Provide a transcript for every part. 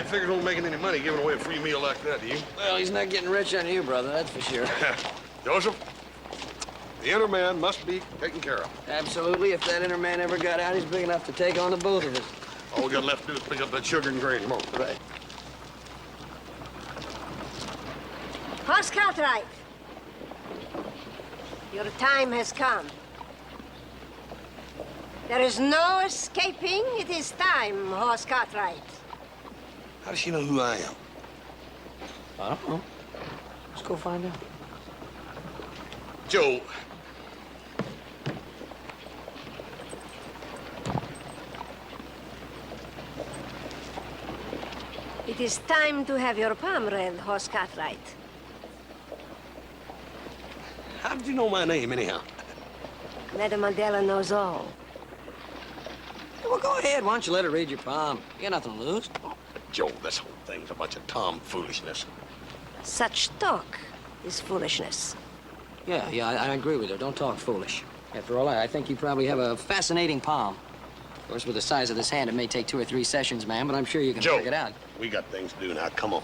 figures won't making any money giving away a free meal like that, do you? Well, he's not getting rich on you, brother, that's for sure. Joseph, the inner man must be taken care of. Absolutely. If that inner man ever got out, he's big enough to take on the both of us. All we got left to do is pick up that sugar and grain. Come on. Right. Horse Cartwright, your time has come. There is no escaping. It is time, Horse Cartwright. How does she know who I am? I don't know. Let's go find out. Joe. It is time to have your palm read, Horse Cartwright. How did you know my name, anyhow? Madame Adela knows all. Well, go ahead. Why don't you let her read your palm? You got nothing to lose. Joe, this whole thing's a bunch of tomfoolishness. Such talk is foolishness. Yeah, I agree with her. Don't talk foolish. After all, I think you probably have a fascinating palm. Of course, with the size of this hand, it may take 2 or 3 sessions, ma'am, but I'm sure you can Joe, work it out. we got things to do now. Come on.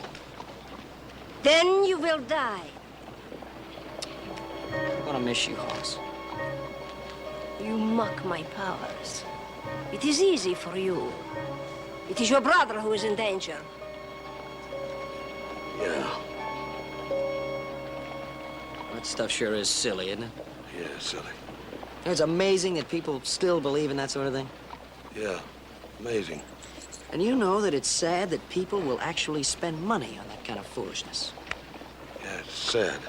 Then you will die. I'm gonna miss you, Hoss. You mock my powers. It is easy for you. It is your brother who is in danger. Yeah. That stuff sure is silly, isn't it? Yeah, silly. It's amazing that people still believe in that sort of thing. Yeah, amazing. And you know that it's sad that people will actually spend money on that kind of foolishness. Yeah, it's sad.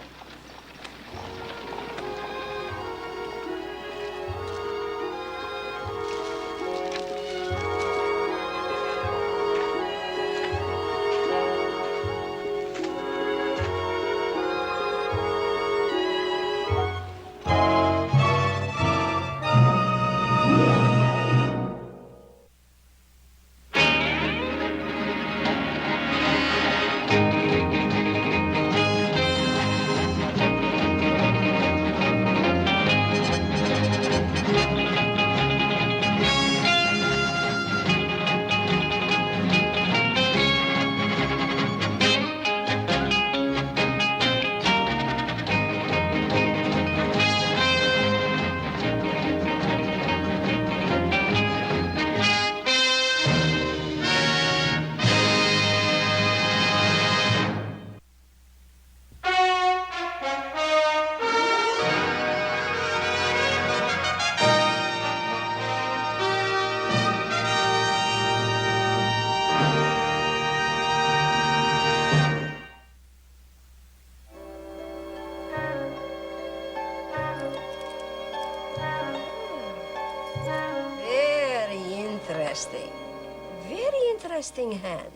Very interesting hand.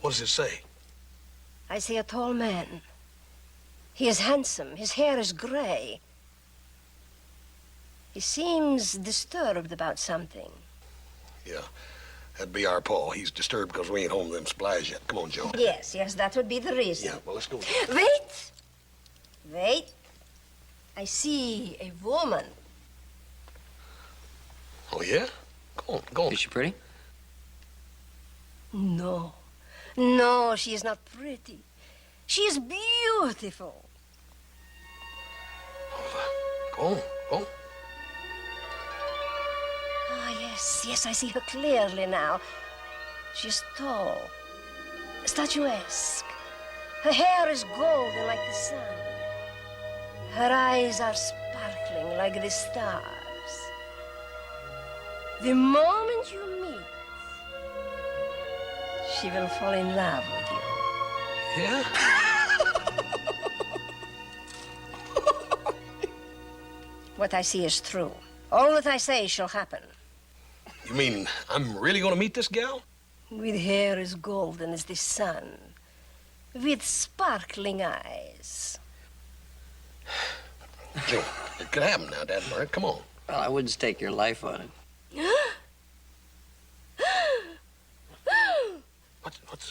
What does it say? I see a tall man. He is handsome. His hair is gray. He seems disturbed about something. Yeah, that'd be our Paul. He's disturbed because we ain't home to them supplies yet. Come on, Joe. Yes, that would be the reason. Yeah, well, let's go. Wait! Wait. I see a woman. Oh, yeah? Go on. Is she pretty? No. No, she is not pretty. She is beautiful. Go on. Ah, yes, I see her clearly now. She's tall, statuesque. Her hair is golden like the sun. Her eyes are sparkling like the stars. The moment you meet, she will fall in love with you. Yeah? What I see is true. All that I say shall happen. You mean I'm really going to meet this gal? With hair as golden as the sun. With sparkling eyes. Joe, it could happen now, Dad. All right, come on. Well, I wouldn't stake your life on it.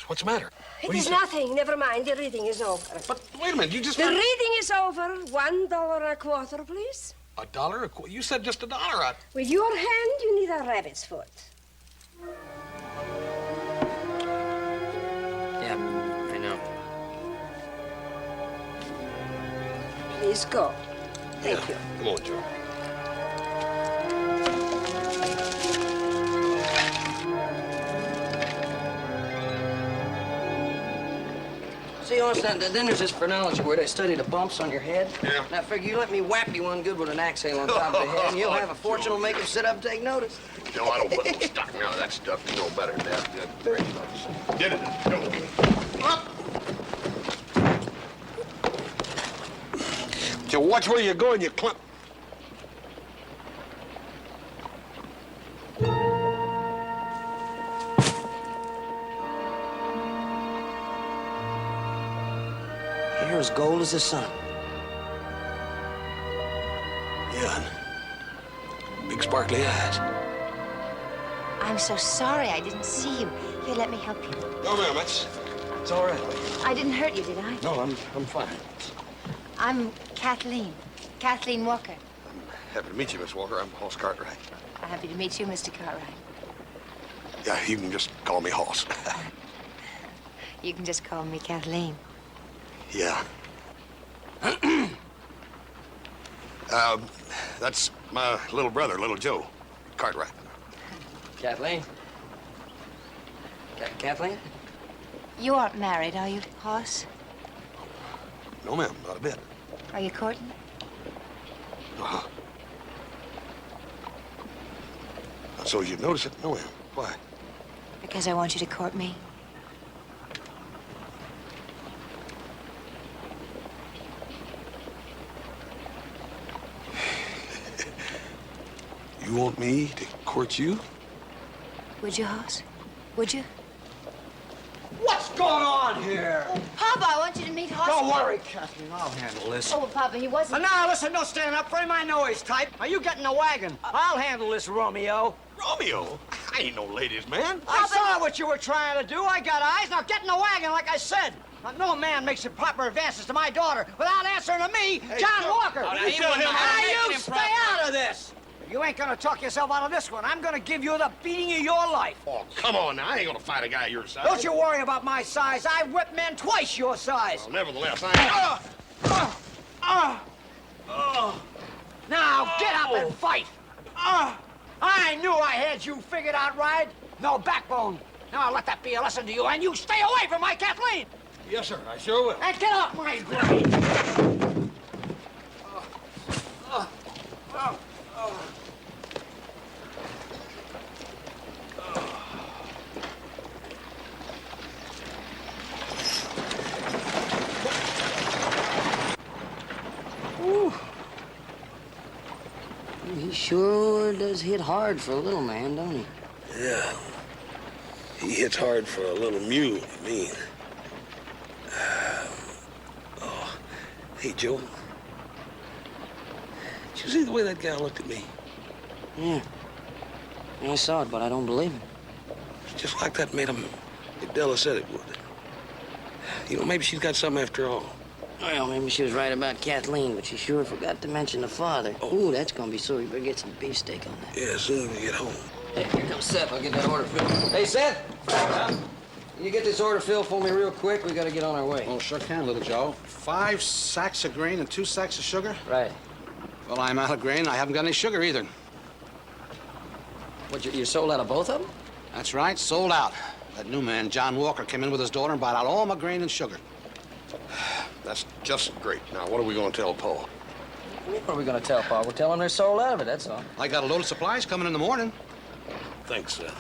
What's the matter? It is nothing. Never mind. The reading is over. But wait a minute. You just... The reading is over. $1 a quarter, please. $1? You said just $1. With your hand, you need a rabbit's foot. Please go. Thank you. Come on, Joe. See, Austin, then there's this phrenology word. I study the bumps on your head. Yeah. Now, figure you let me whap you one good with an axe handle on top of the head, and you'll have a fortune will make him sit up and take notice. No, I don't put no stock in none of that stuff. You know better than that. Very nice. Get it. Go. Up. Joe, watch where you're going, you clump. Hair as gold as the sun. Yeah, and big sparkly eyes. I'm so sorry I didn't see you. Here, let me help you. No, ma'am, it's all right. I didn't hurt you, did I? No, I'm fine. I'm Kathleen. Kathleen Walker. Happy to meet you, Miss Walker. I'm Hoss Cartwright. Happy to meet you, Mr. Cartwright. Yeah, you can just call me Hoss. You can just call me Kathleen. Yeah. That's my little brother, little Joe Cartwright. Kathleen? Kathleen? You aren't married, are you, Hoss? No, ma'am, not a bit. Are you courting? Uh-huh. So you've noticed it? No, ma'am. Why? Because I want you to court me. You want me to court you? Would you, Hoss? Would you? What's going on here? Oh, Papa, I want you to meet Hoss. Don't worry, Kathleen. I'll handle this. Oh, well, Papa, he wasn't... Now, listen, don't stand up for him. I know his type. Now, you get in the wagon. I'll handle this, Romeo. Romeo? I ain't no ladies' man. I saw what you were trying to do. I got eyes. Now, get in the wagon, like I said. Now, no man makes the proper advances to my daughter without answering to me, John Walker. now, you tell him how to make You it stay improper. out of this. You ain't gonna talk yourself out of this one. I'm gonna give you the beating of your life. Oh, come on now. I ain't gonna fight a guy your size. Don't you worry about my size. I've whipped men twice your size. Well, nevertheless, I ain't... Now, get up and fight. I knew I had you figured out right. No backbone. Now, let that be a lesson to you, and you stay away from my Kathleen. Yes, sir. I sure will. And get off my grave. He sure does hit hard for a little man, don't he? Yeah. He hits hard for a little mule, I mean. Oh. Hey, Joe. Did you see the way that guy looked at me? Yeah. I saw it, but I don't believe him. Just like that made him... Della said it would. You know, maybe she's got something after all. Well, maybe she was right about Kathleen, but she sure forgot to mention the father. Oh, that's gonna be sore. You better get some beefsteak on that. Yeah, as soon as we get home. Hey, here comes Seth. I'll get that order filled. Hey, Seth! Can you get this order filled for me real quick? We gotta get on our way. Oh, sure can, little Joe. 5 sacks of grain and 2 sacks of sugar? Right. Well, I'm out of grain. I haven't got any sugar either. What, you sold out of both of them? That's right, sold out. That new man, John Walker, came in with his daughter and bought out all my grain and sugar. That's just great. Now, what are we going to tell Paul? What are we gonna tell Pa? We're telling they're sold out of it, that's all. I got a load of supplies coming in the morning. Thanks, Seth.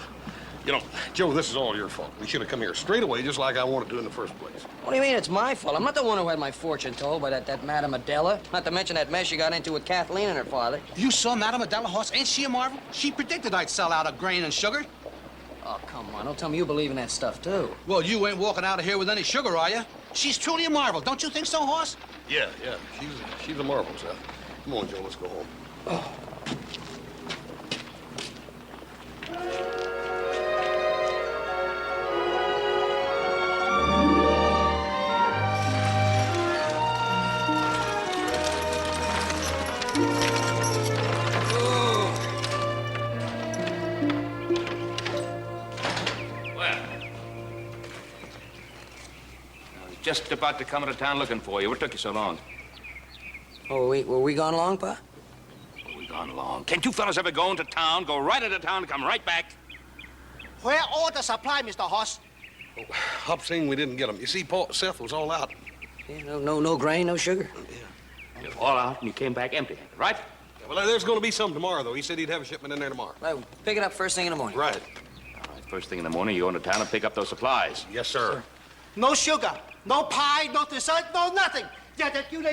You know, Joe, this is all your fault. We should have come here straight away, just like I wanted to in the first place. What do you mean it's my fault? I'm not the one who had my fortune told by that Madame Adela. Not to mention that mess you got into with Kathleen and her father. You saw Madame Adela Hoss? Ain't she a marvel? She predicted I'd sell out of grain and sugar. Oh, come on. Don't tell me you believe in that stuff, too. Well, you ain't walking out of here with any sugar, are you? She's truly a marvel. Don't you think so, Hoss? Yeah. She's a marvel, Seth. Come on, Joe, let's go home. Just about to come into town looking for you. What took you so long? Oh, were we gone long, Pa? We gone long. Can't you fellas ever go into town, go right into town, and come right back? Where all the supply, Mr. Hoss? Hop saying we didn't get them. You see, Paul, Seth was all out. Yeah, no grain, no sugar. You're all out, and you came back empty-handed, right? Yeah, well, there's going to be some tomorrow, though. He said he'd have a shipment in there tomorrow. Well, pick it up first thing in the morning. Right. All right, first thing in the morning, you go into town and pick up those supplies. Yes, sir. No sugar, no pie, no dessert, no nothing. It's Been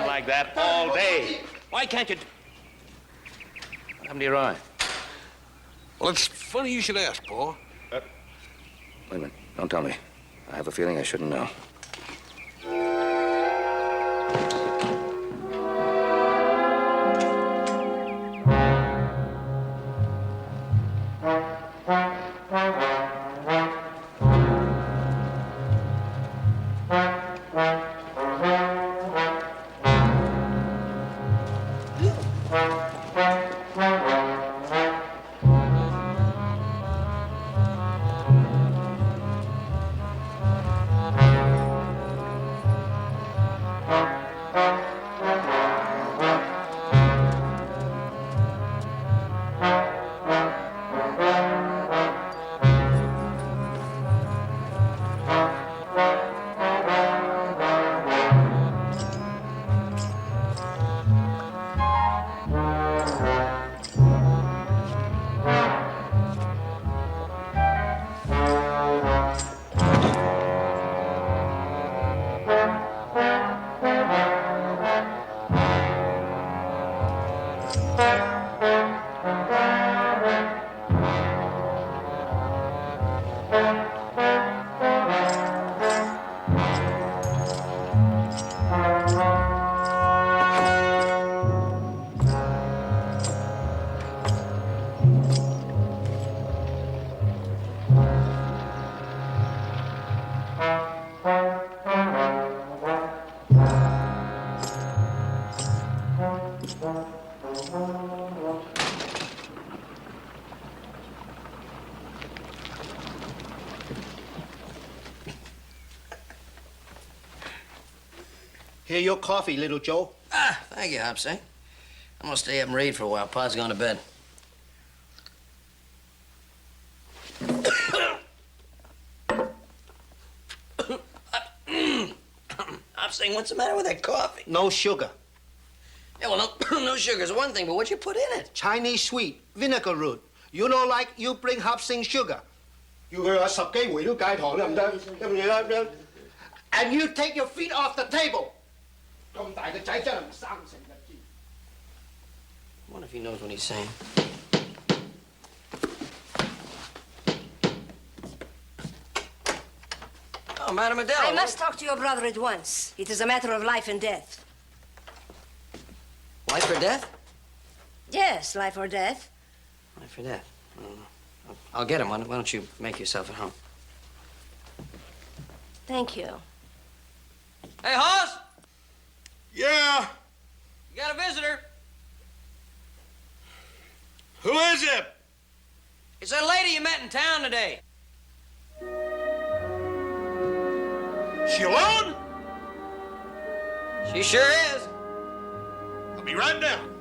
like that all day. Why can't you... What happened to your eye? Well, it's funny you should ask, Paul. Wait a minute. Don't tell me. I have a feeling I shouldn't know. Here, your coffee, little Joe. Ah, thank you, Hopsy. I'm gonna stay up and read for a while. Pa's gone to bed. Hopsy, what's the matter with that coffee? No sugar. Yeah, well, no sugar's one thing, but what you put in it? Chinese sweet, vinegar root. You know, like you bring Hopsing sugar. And you take your feet off the table. I wonder if he knows what he's saying. Oh, Madame Adele. I must talk to your brother at once. It is a matter of life and death. Life or death? Yes, life or death. Life or death. I'll get him. Why don't you make yourself at home? Thank you. Hey, Hoss! Yeah? You got a visitor. Who is it? It's that lady you met in town today. She alone? She sure is. I'll be right down.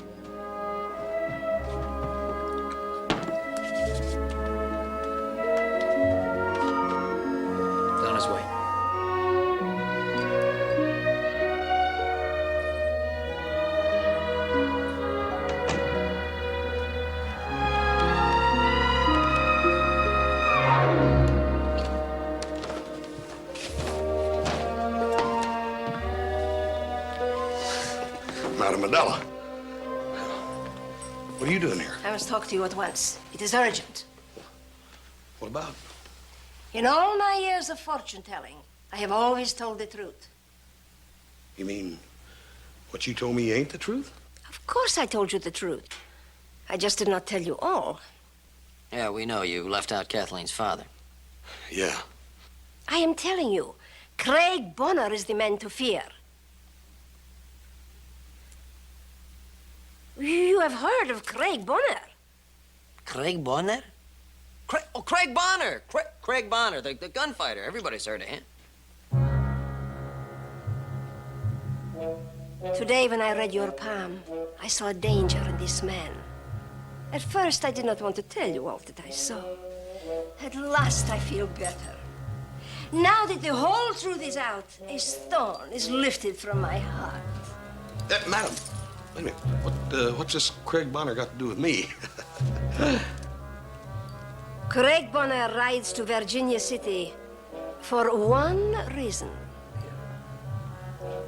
He's on his way. Madame Adela. What are you doing here? I must talk to you at once. It is urgent. What about? In all my years of fortune-telling, I have always told the truth. You mean what you told me ain't the truth? Of course I told you the truth. I just did not tell you all. Yeah, we know you left out Kathleen's father. Yeah. I am telling you, Craig Bonner is the man to fear. You have heard of Craig Bonner? Craig Bonner? Craig Bonner! Craig Bonner, the gunfighter. Everybody's heard of him. Today, when I read your palm, I saw danger in this man. At first, I did not want to tell you all that I saw. At last, I feel better. Now that the whole truth is out, a stone is lifted from my heart. Madam, wait a minute. What's this Craig Bonner got to do with me? Craig Bonner rides to Virginia City for one reason.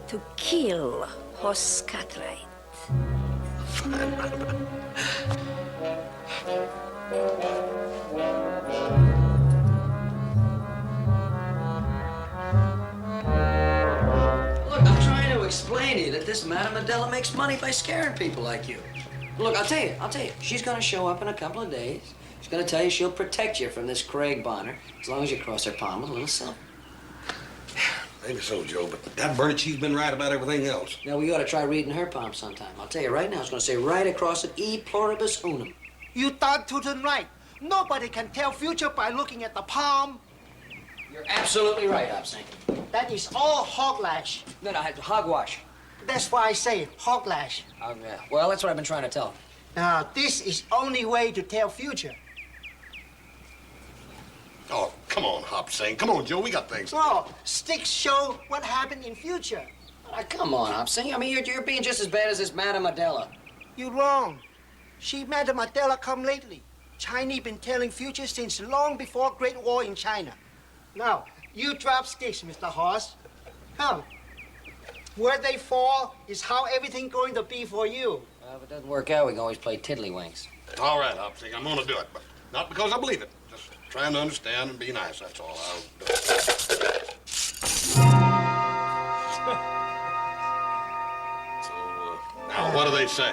To kill Hoss Cartwright. Look, I'm trying to explain to you that this Madame Adela makes money by scaring people like you. Look, I'll tell you, she's gonna show up in a couple of days. She's gonna tell you she'll protect you from this Craig Bonner as long as you cross her palm with a little silver. Maybe so, Joe, but that Burnett, she's been right about everything else. Now, we ought to try reading her palm sometime. I'll tell you right now, it's gonna say right across it, E pluribus unum. You thought tootin' right. Nobody can tell future by looking at the palm. You're absolutely right, Hobson. That is all hoglash. Then I had to hogwash. That's why I say hoglash. Yeah. Well, that's what I've been trying to tell. Now, this is only way to tell future. Oh, come on, Hop Sing. Come on, Joe, we got things. No, sticks show what happened in future. Now, come on, Hobson. I mean, you're being just as bad as this Madame Adela. You're wrong. She, Madame Adela, come lately. Chinese been telling future since long before Great War in China. Now, you drop sticks, Mr. Hoss. Come. Where they fall is how everything going to be for you. Well, if it doesn't work out, we can always play tiddlywinks. All right, Hop Sing, I'm gonna do it, but not because I believe it. Just trying to understand and be nice, that's all. I'll do it. So, now what do they say?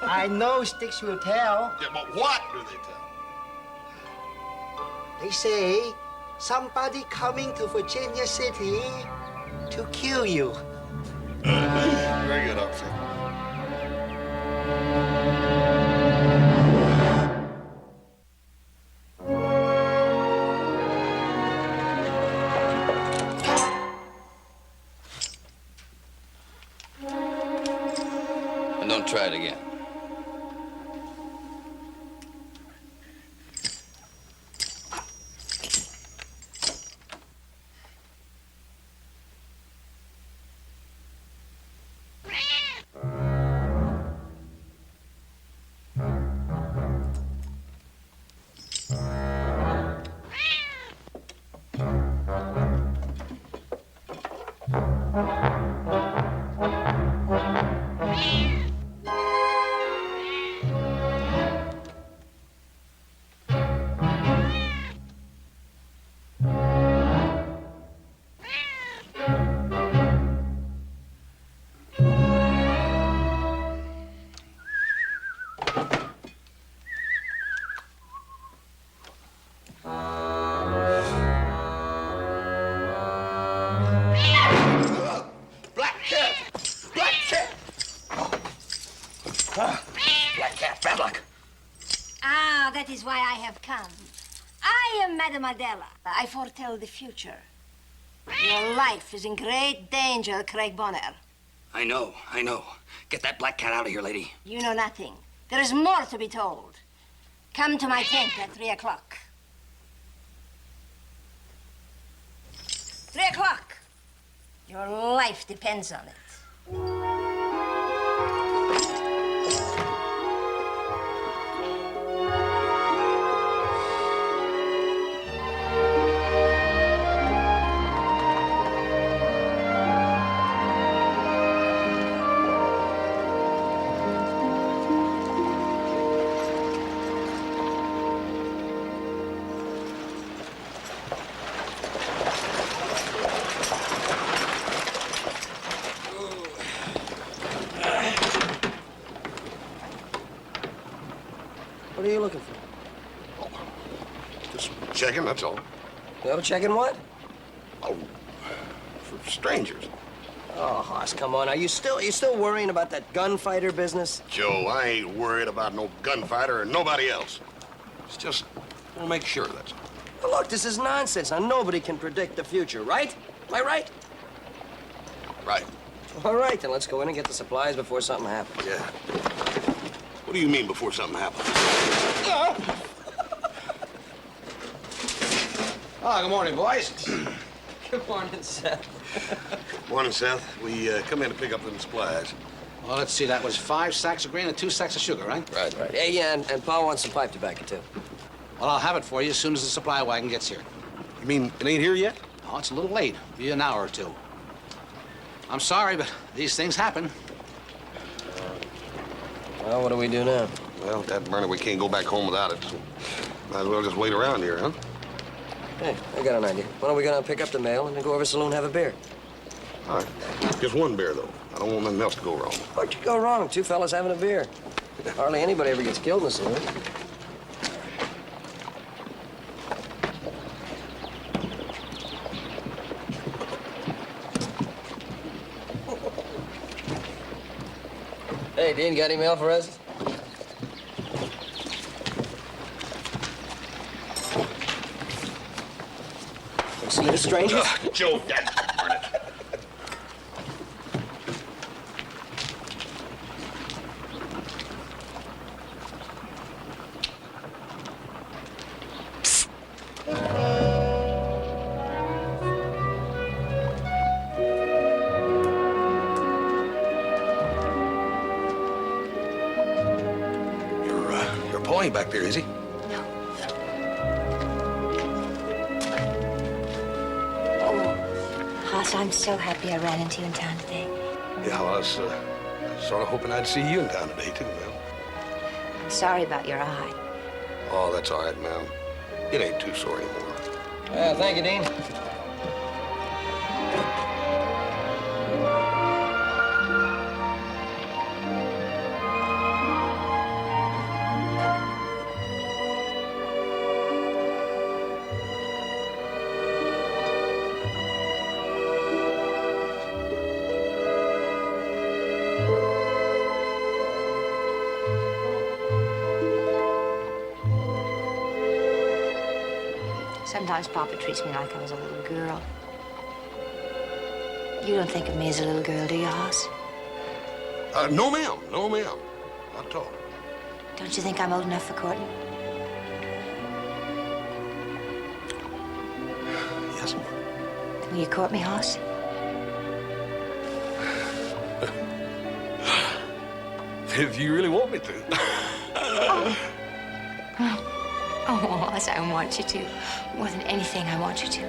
I know sticks will tell. Yeah, but what do they tell? They say somebody coming to Virginia City to kill you. Very good, Hop Sing. And don't try it again. That is why I have come. I am Madame Adela. I foretell the future. Your life is in great danger, Craig Bonner. I know. Get that black cat out of here, lady. You know nothing. There is more to be told. Come to my tent at 3 o'clock. 3 o'clock. Your life depends on it. What are you looking for? Oh, just checking, that's all. Well, checking what? Oh, for strangers. Oh, Hoss, come on. Are you still worrying about that gunfighter business? Joe, I ain't worried about no gunfighter or nobody else. It's just, I want to make sure, that's all. Well, look, this is nonsense. Now, nobody can predict the future, right? Am I right? Right. All right, then let's go in and get the supplies before something happens. Yeah. What do you mean before something happens? Oh, good morning, boys. Good morning, Seth. Morning, Seth. We come in to pick up them supplies. Well, let's see. That was 5 sacks of grain and 2 sacks of sugar, right? Right. Hey, yeah, and Paul wants some pipe tobacco, too. Well, I'll have it for you as soon as the supply wagon gets here. You mean it ain't here yet? Oh, it's a little late. Be an hour or two. I'm sorry, but these things happen. Well, what do we do now? Well, Dad Burner, we can't go back home without it, so might as well just wait around here, huh? Hey, I got an idea. Why don't we go down and pick up the mail and then go over to the saloon and have a beer? All right. Just one beer, though. I don't want nothing else to go wrong. What'd you go wrong? 2 fellas having a beer. Hardly anybody ever gets killed in the saloon. Hey, Dean, got any mail for us? Salute strangers? Joe, Dad Burner. Your Paul ain't back there, is he? Hoss, I'm so happy I ran into you in town today. Yeah, well, I was sort of hoping I'd see you in town today, too, ma'am. I'm sorry about your eye. Oh, that's all right, ma'am. It ain't too sore anymore. Yeah, thank you, Dean. Sometimes Papa treats me like I was a little girl. You don't think of me as a little girl, do you, Hoss? No, ma'am. No, ma'am. Not at all. Don't you think I'm old enough for courting? Yes, ma'am. Will you court me, Hoss? If you really want me to. Oh, Hoss, I want you to. More than anything, I want you to.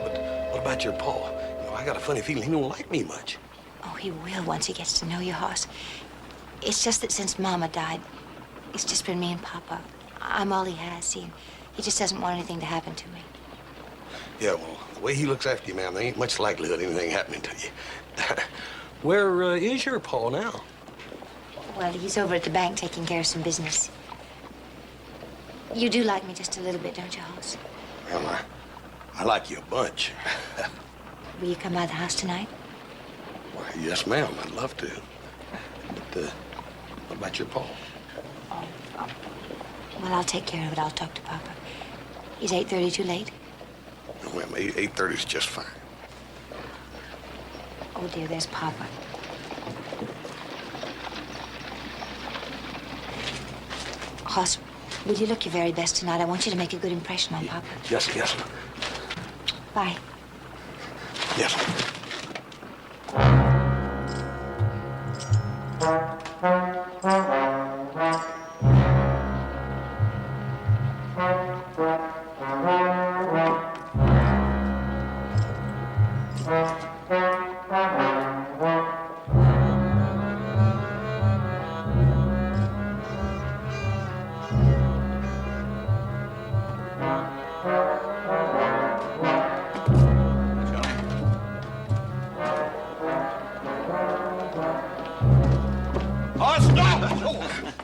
But what about your Paul? You know, I got a funny feeling he don't like me much. Oh, he will once he gets to know you, Hoss. It's just that since Mama died, it's just been me and Papa. I'm all he has, see. He just doesn't want anything to happen to me. Yeah, well, the way he looks after you, ma'am, there ain't much likelihood of anything happening to you. Where is your Paul now? Well, he's over at the bank taking care of some business. You do like me just a little bit, don't you, Hoss? Well, I like you a bunch. Will you come by the house tonight? Why, yes, ma'am, I'd love to. But, what about your Paul? Well, I'll take care of it. I'll talk to Papa. Is 8:30 too late? No, ma'am, 8:30 is just fine. Oh, dear, there's Papa. Hoss, will you look your very best tonight? I want you to make a good impression on Papa. Yes, yes. Bye. Yes.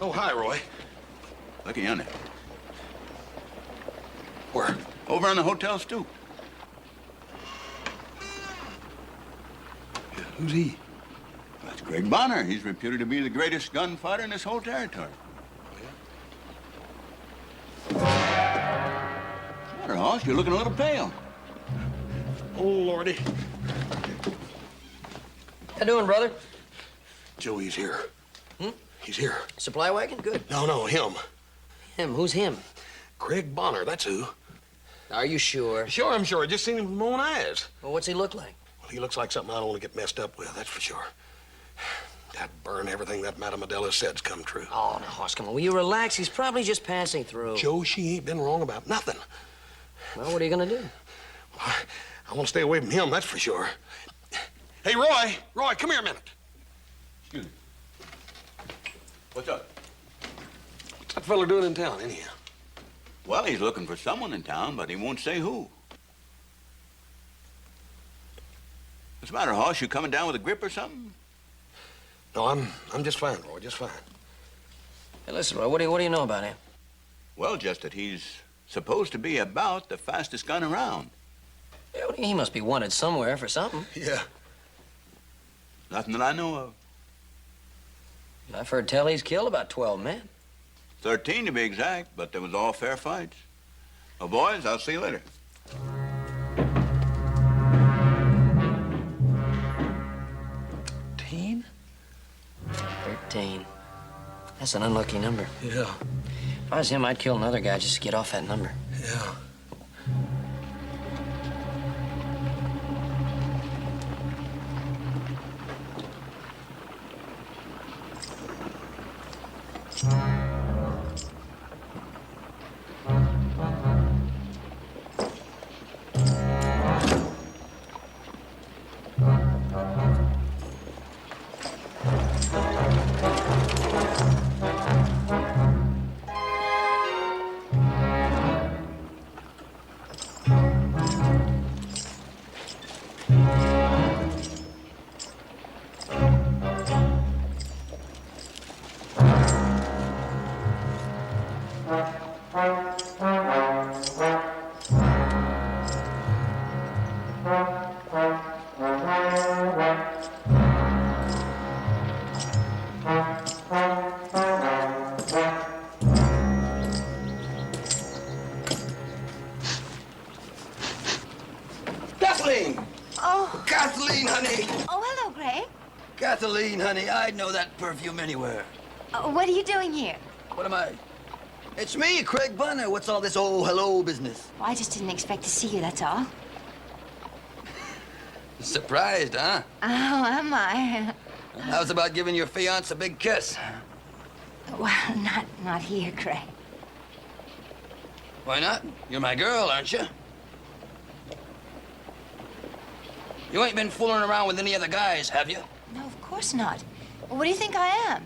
Oh, hi, Roy. Look at yonder. Where? Over on the hotel stoop. Yeah, who's he? That's Greg Bonner. He's reputed to be the greatest gunfighter in this whole territory. Oh, yeah? What's the matter, Hoss? You're looking a little pale. Oh, Lordy. How doing, brother? Joey's here. He's here. Supply wagon? Good. No, him. Him? Who's him? Craig Bonner, that's who. Are you sure? Sure, I'm sure. I just seen him with my own eyes. Well, what's he look like? Well, he looks like something I don't want to get messed up with, that's for sure. That burn, everything that Madame Adela said's come true. Oh, now, Hoss, come on. Will you relax? He's probably just passing through. Joe, she ain't been wrong about nothing. Well, what are you gonna do? I want to stay away from him, that's for sure. Hey, Roy! Roy, come here a minute. Excuse me. What's up? What's that fella doing in town, anyhow? Well, he's looking for someone in town, but he won't say who. What's the matter, Hoss? You coming down with a grip or something? No, I'm just fine, Roy, just fine. Hey, listen, Roy, what do you know about him? Well, just that he's supposed to be about the fastest gun around. Yeah, well, he must be wanted somewhere for something. Yeah. Nothing that I know of. I've heard tell he's killed about 12 men. 13 to be exact, but they was all fair fights. Well, boys, I'll see you later. 13. That's an unlucky number. Yeah. If I was him, I'd kill another guy just to get off that number. Yeah. Kathleen! Oh. Kathleen, honey! Oh, hello, Greg. Kathleen, honey, I'd know that perfume anywhere. What are you doing here? What am I? It's me, Craig Bonner. What's all this oh, hello business? Well, I just didn't expect to see you, that's all. Surprised, huh? Oh, am I? How's about giving your fiance a big kiss? Well, not here, Craig. Why not? You're my girl, aren't you? You ain't been fooling around with any other guys, have you? No, of course not. What do you think I am?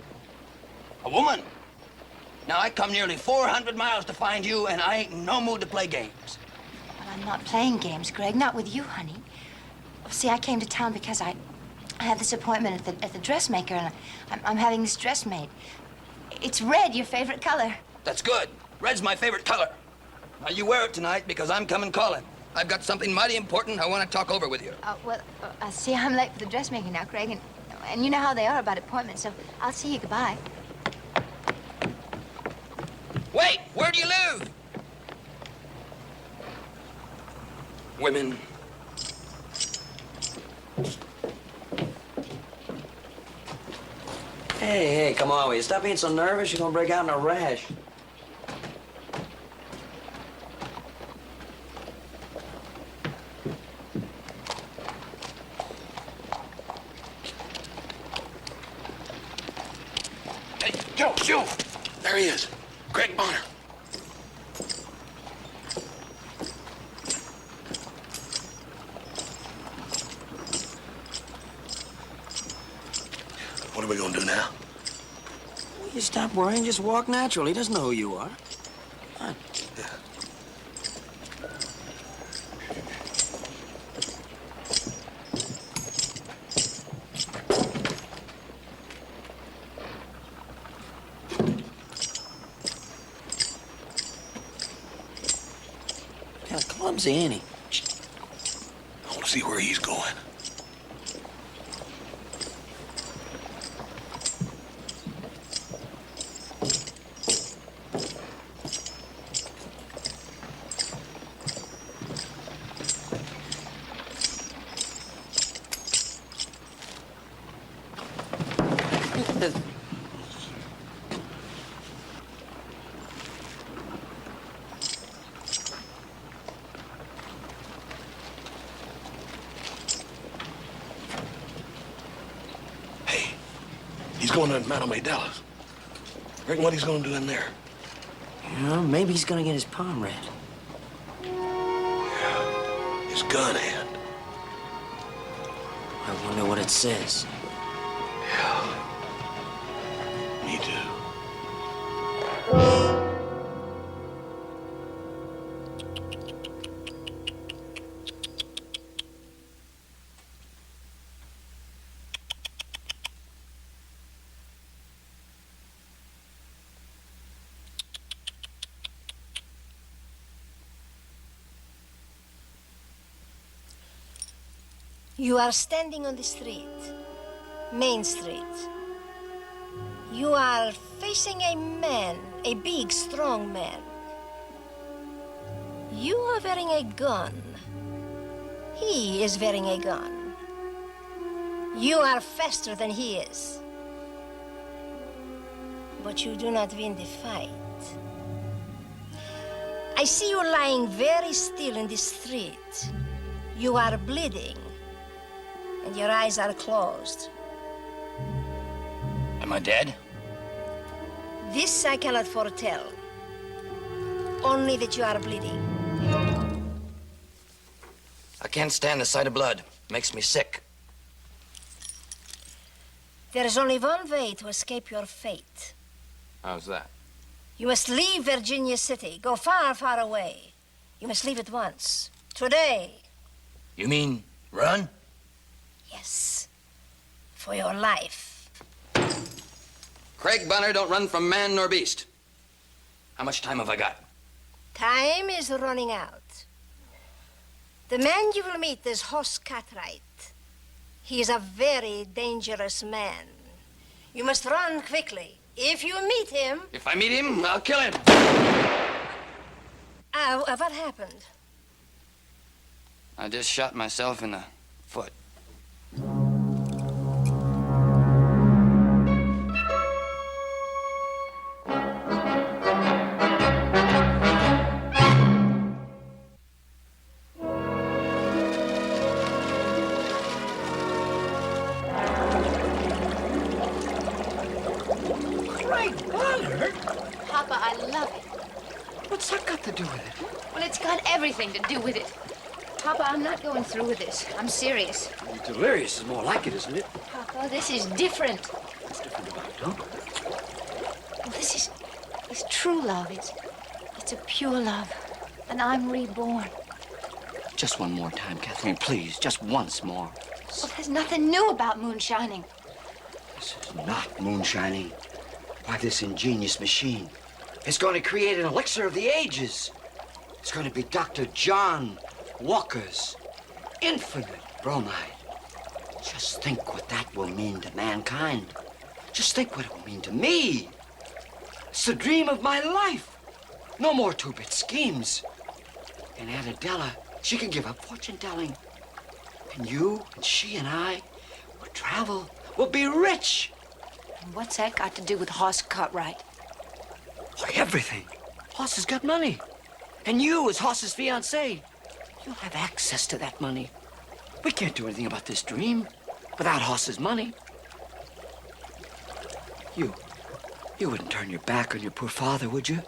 A woman? Now, I come nearly 400 miles to find you, and I ain't in no mood to play games. Well, I'm not playing games, Greg. Not with you, honey. See, I came to town because I have this appointment at the dressmaker, and I'm having this dress made. It's red, your favorite color. That's good. Red's my favorite color. Now, you wear it tonight because I'm coming calling. I've got something mighty important I want to talk over with you. Well, see, I'm late for the dressmaker now, Craig, and you know how they are about appointments, so I'll see you. Goodbye. Wait! Where do you live? Women. Hey, come on, will you stop being so nervous? You're gonna break out in a rash. Hey, Joe! There he is. Craig Bonner. What are we gonna do now? Will you stop worrying? Just walk natural. He doesn't know who you are. Come on. Yeah. Kind of clumsy, ain't he? I want to see where he's going. Hey, he's going to Madame Adela's. Reckon what he's going to do in there? You know, maybe he's gonna get his palm read. Yeah, his gun hand. I wonder what it says. Yeah, me too. You are standing on the street, Main Street. You are facing a man, a big, strong man. You are wearing a gun. He is wearing a gun. You are faster than he is. But you do not win the fight. I see you lying very still in the street. You are bleeding. And your eyes are closed. Am I dead? This I cannot foretell. Only that you are bleeding. I can't stand the sight of blood. Makes me sick. There is only one way to escape your fate. How's that? You must leave Virginia City. Go far, far away. You must leave at once. Today. You mean run? Yes. For your life. Craig Bonner don't run from man nor beast. How much time have I got? Time is running out. The man you will meet is Hoss Cartwright. He is a very dangerous man. You must run quickly. If you meet him... If I meet him, I'll kill him. What happened? I just shot myself in the foot. Papa, I love it. What's that got to do with it? Well, it's got everything to do with it. Papa, I'm not going through with this. I'm serious. Delirious is more like it, isn't it? Papa, this is different. What's different about it, huh? Well, this is true love. It's a pure love. And I'm reborn. Just one more time, Kathleen, please. Just once more. Well, there's nothing new about moonshining. This is not moonshining. Why, this ingenious machine is going to create an elixir of the ages. It's going to be Dr. John Walker's infinite bromide. Just think what that will mean to mankind. Just think what it will mean to me. It's the dream of my life. No more two-bit schemes. And Aunt Adela, she can give up fortune-telling. And you and she and I will travel, we'll be rich. And what's that got to do with Hoss Cartwright? Why, everything. Hoss has got money. And you, as Hoss's fiancée, you'll have access to that money. We can't do anything about this dream without Hoss's money. You wouldn't turn your back on your poor father, would you?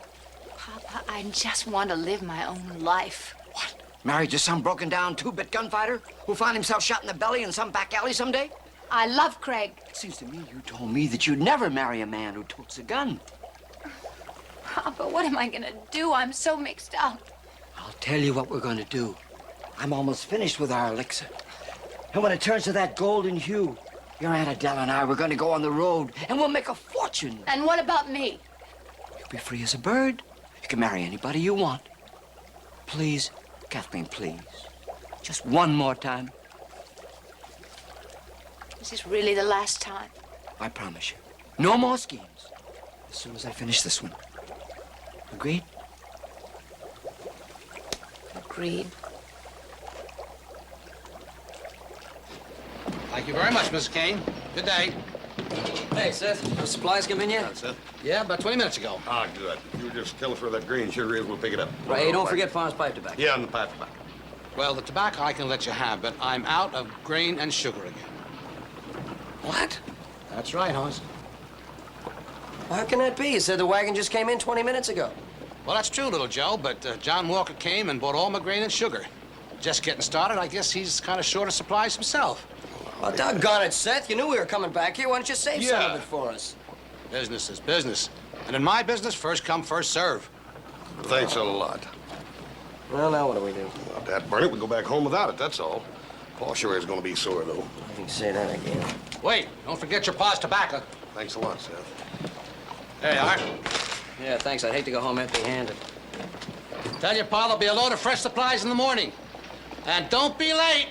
Papa, I just want to live my own life. What? Married to some broken-down two-bit gunfighter who'll find himself shot in the belly in some back alley someday? I love Craig. Seems to me you told me that you'd never marry a man who totes a gun. Papa, what am I gonna do? I'm so mixed up. I'll tell you what we're gonna do. I'm almost finished with our elixir. And when it turns to that golden hue, your Aunt Adela and I, we're gonna go on the road, and we'll make a fortune. And what about me? You'll be free as a bird. You can marry anybody you want. Please, Kathleen, please. Just one more time. Is this really the last time? I promise you. No more schemes. As soon as I finish this one. Agreed? Agreed. Thank you very much, Miss Kane. Good day. Hey, Seth, those supplies come in yet? That's it. Yeah, about 20 minutes ago. Ah, good. You just tell us where that green sugar is, we'll pick it up. Right, hey, don't forget Farm's pipe tobacco. Yeah, and the pipe back. Well, the tobacco I can let you have, but I'm out of grain and sugar again. What? That's right, Hoss. How can that be? You said the wagon just came in 20 minutes ago. Well, that's true, little Joe, but John Walker came and bought all my grain and sugar. Just getting started, I guess he's kind of short of supplies himself. Well, doggone it, Seth. You knew we were coming back here. Why don't you save some of it for us? Business is business. And in my business, first come, first serve. Thanks a lot. Well, now what do we do? Well, that burn it, we go back home without it, that's all. Paul sure is gonna be sore, though. I can say that again. Wait, don't forget your pa's tobacco. Thanks a lot, Seth. There you are. Yeah, thanks. I'd hate to go home empty-handed. Tell your pa there'll be a load of fresh supplies in the morning. And don't be late.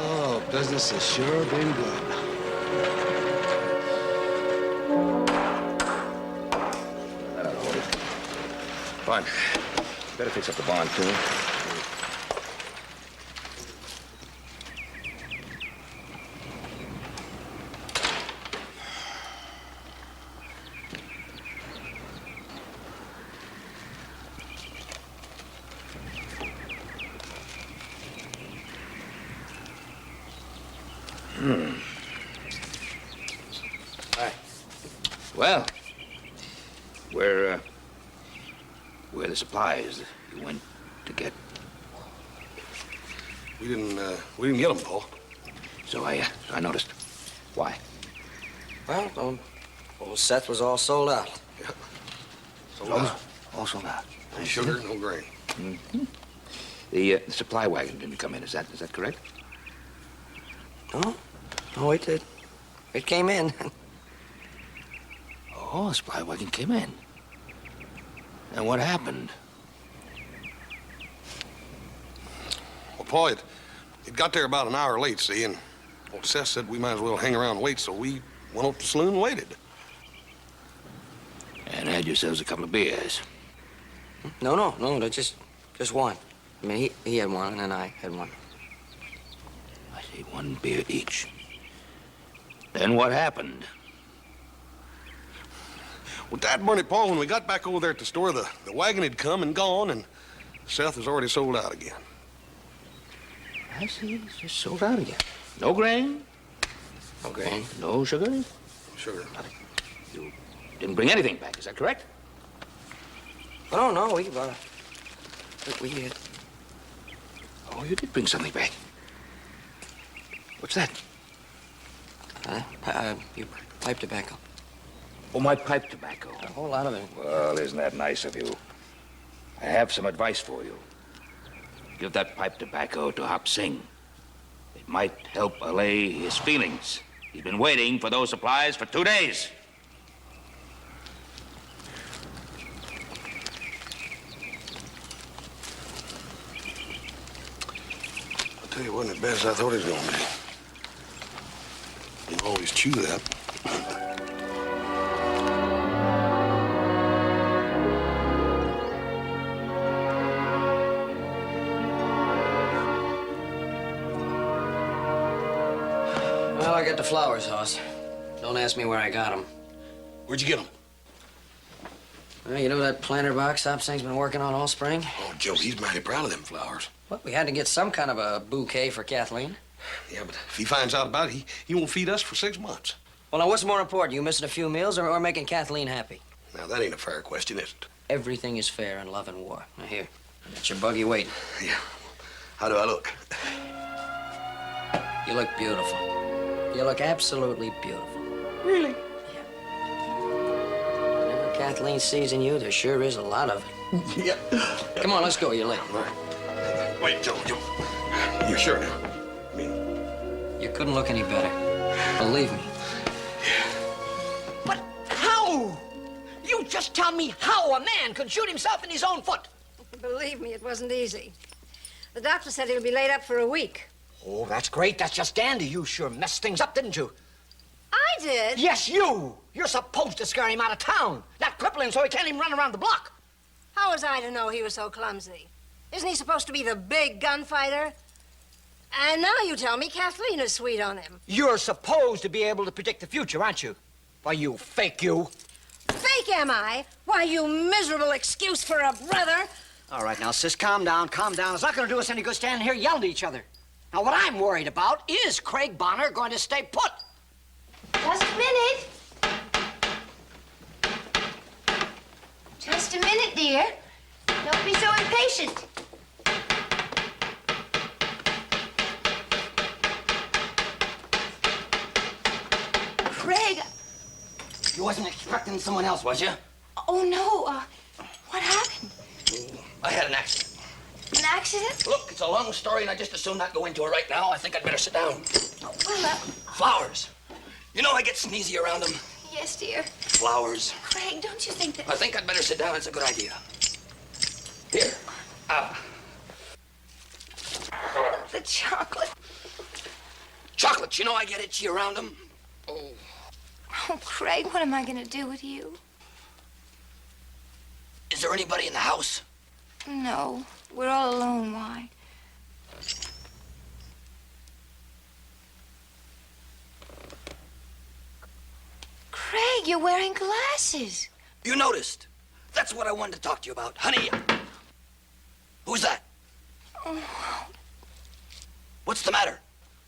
Oh, business has sure been good. That'll hold it. Fine. Better fix up the bond, too. Hi. Well, where are the supplies that you went to get? We didn't get them, Paul. So I noticed. Why? Well, old Seth was all sold out. Yeah. All sold out. No sugar, no grain. Mm-hmm. The supply wagon didn't come in. Is that correct? No, it did. It came in. Oh, the supply wagon came in. And what happened? Well, Paul, it got there about an hour late, see, and old Seth said we might as well hang around and wait, so we went up to the saloon and waited. And had yourselves a couple of beers. No, just one. I mean, he had one, and then I had one. I see, one beer each. Then what happened? Well, Dad burn it, Paul, when we got back over there at the store, the wagon had come and gone, and Seth was already sold out again. I see, it's just sold out again. No grain? No grain. No sugar? Sugar. Nothing. You didn't bring anything back, is that correct? Oh, no, we did. Oh, you did bring something back. What's that? Your pipe tobacco. Oh, my pipe tobacco. A whole lot of it. Well, isn't that nice of you? I have some advice for you. Give that pipe tobacco to Hop Sing. It might help allay his feelings. He's been waiting for those supplies for 2 days. I'll tell you, it wasn't as bad as I thought it was going to be. You always chew that. Well, I got the flowers, Hoss. Don't ask me where I got them. Where'd you get them? Well, you know that planter box Hop Sing's been working on all spring? Oh, Joe, he's mighty proud of them flowers. Well, we had to get some kind of a bouquet for Kathleen. Yeah, but if he finds out about it, he won't feed us for 6 months. Well, now, what's more important, you missing a few meals or making Kathleen happy? Now, that ain't a fair question, is it? Everything is fair in love and war. Now, here, that's your buggy waiting. Yeah. How do I look? You look beautiful. You look absolutely beautiful. Really? Whenever Kathleen sees in you, there sure is a lot of it. Yeah. Come on, let's go. You're late. All right. Wait, Joe. You sure now? I mean... You couldn't look any better. Believe me. But how? You just tell me how a man could shoot himself in his own foot. Believe me, it wasn't easy. The doctor said he'll be laid up for a week. Oh, that's great. That's just dandy. You sure messed things up, didn't you? I did? Yes, you. You're supposed to scare him out of town. Not cripple him so he can't even run around the block. How was I to know he was so clumsy? Isn't he supposed to be the big gunfighter? And now you tell me Kathleen is sweet on him. You're supposed to be able to predict the future, aren't you? Why, you fake you. Fake, am I? Why, you miserable excuse for a brother. All right, now, sis, calm down, calm down. It's not going to do us any good standing here yelling at each other. Now, what I'm worried about is Craig Bonner going to stay put. Just a minute. Just a minute, dear. Don't be so impatient. Craig. You wasn't expecting someone else, was you? Oh, no. What happened? I had an accident. An accident? Look, it's a long story, and I just as soon not go into it right now. I think I'd better sit down. Oh, well, Flowers. You know I get sneezy around them. yes, dear. Flowers. Craig, don't you think that... I think I'd better sit down. It's a good idea. Here. The chocolate. Chocolate. You know I get itchy around them. Oh. Oh, Craig, what am I going to do with you? Is there anybody in the house? No, we're all alone. Why? Craig, you're wearing glasses. You noticed. That's what I wanted to talk to you about. Honey, who's that? Oh, What's the matter?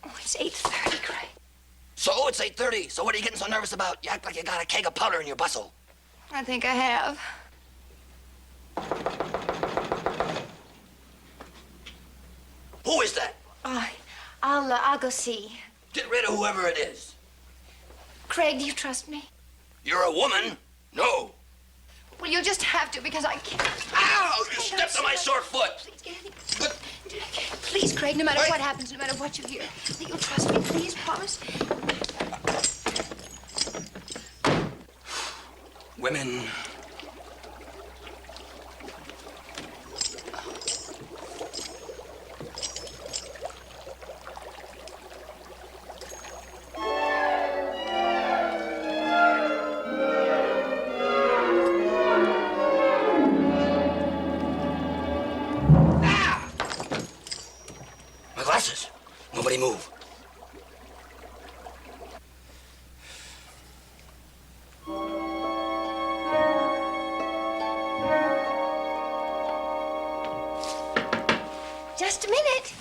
it's 8:30, Craig. So, it's 8:30. So what are you getting so nervous about? You act like you got a keg of powder in your bustle. I think I have. Who is that? I'll go see. Get rid of whoever it is. Craig, do you trust me? You're a woman? No. Well, you'll just have to because I can't. Ow! You stepped on my sore foot. Please, Craig, no matter what happens, no matter what you hear, that you'll trust me. Please, promise. Women. My glasses. Nobody move. Just a minute.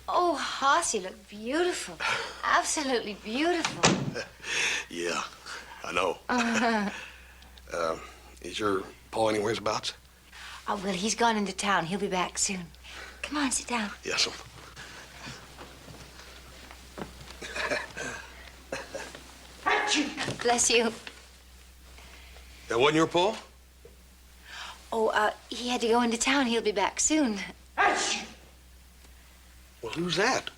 Oh, Hoss, you look beautiful. Absolutely beautiful. Yeah, I know. Is your pa anywheres abouts? Oh, well, he's gone into town. He'll be back soon. Come on, sit down. Yes, Bless you. That wasn't your pa? Oh, he had to go into town. He'll be back soon. Well, who's that?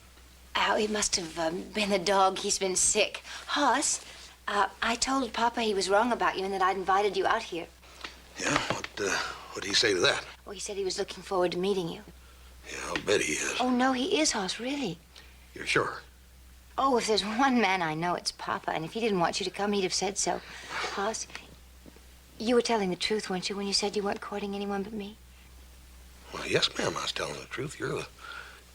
Oh, it must have been the dog. He's been sick. Hoss, I told Papa he was wrong about you and that I'd invited you out here. Yeah, what did he say to that? Well, he said he was looking forward to meeting you. Yeah, I'll bet he is. Oh, no, he is, Hoss, really. You're sure? Oh, if there's one man I know, it's Papa. And if he didn't want you to come, he'd have said so. Hoss, you were telling the truth, weren't you, when you said you weren't courting anyone but me? Well, yes, ma'am, I was telling the truth. You're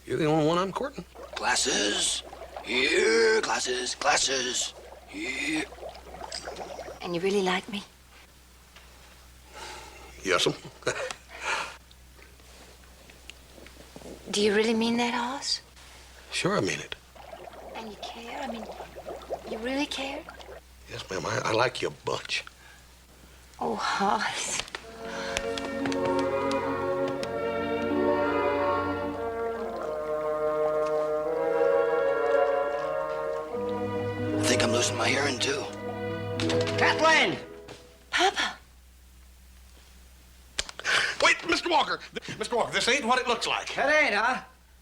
the only one I'm courting. Glasses. Here. Glasses. Glasses. Here. And you really like me? Yes'm. Do you really mean that, Hoss? Sure, I mean it. And you care? I mean, you really care? Yes, ma'am, I like you a bunch. Oh, Hoss. I think I'm losing my hearing, too. Kathleen! Papa! Wait, Mr. Walker! Mr. Walker, this ain't what it looks like. It ain't, huh?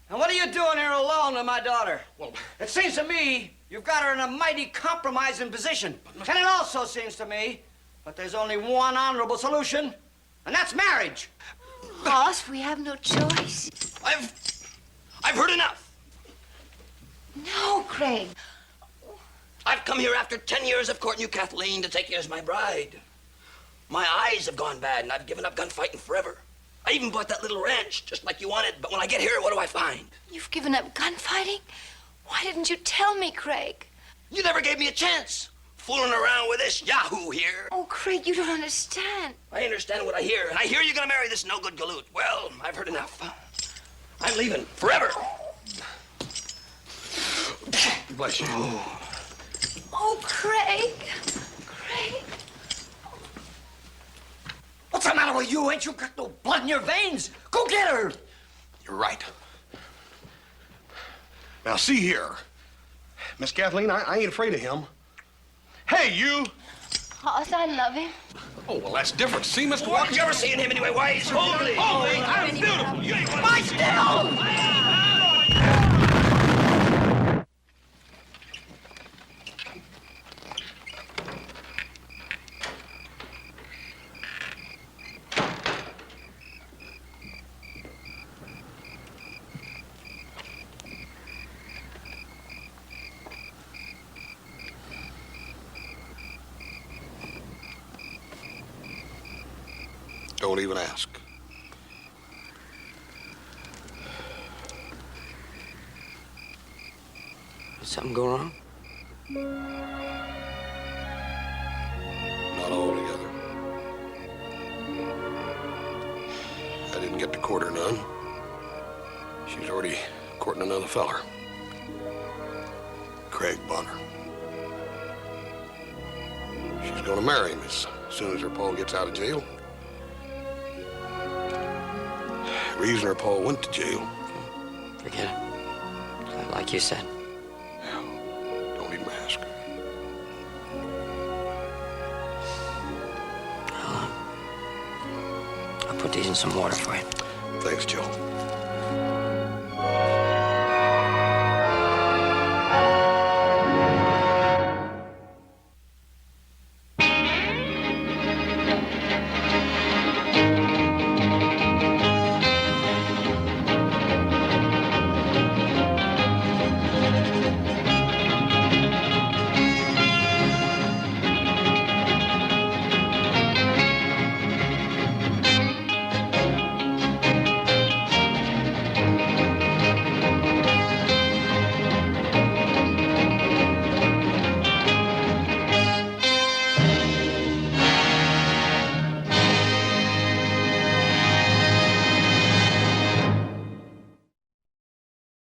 And what are you doing here alone with my daughter? Well, it seems to me you've got her in a mighty compromising position. And it also seems to me that there's only one honorable solution, and that's marriage. Hoss, we have no choice. I've heard enough. No, Craig. I've come here after 10 years of courting you, Kathleen, to take you as my bride. My eyes have gone bad, and I've given up gunfighting forever. I even bought that little ranch, just like you wanted, but when I get here, what do I find? You've given up gunfighting? Why didn't you tell me, Craig? You never gave me a chance. Fooling around with this yahoo here. Oh, Craig, you don't understand. I understand what I hear, and I hear you're gonna marry this no-good galoot. Well, I've heard enough. I'm leaving forever. Bless you. Oh, Craig. Craig. What's the matter with you? Ain't you got no blood in your veins? Go get her! You're right. Now, see here. Miss Kathleen, I ain't afraid of him. Hey, you! Hoss, I love him. Oh, well, that's different. See, Mr. What Walker? you ever seen him anyway? Why, he's holy. I'm beautiful. You ain't Lie still! Don't even ask. Did something go wrong? Not altogether. I didn't get to court her none. She's already courting another feller. Craig Bonner. She's gonna marry him as soon as her pa gets out of jail. The reason her pa went to jail. Forget it. Like you said. Don't even ask. I'll put these in some water for you. Thanks, Joe.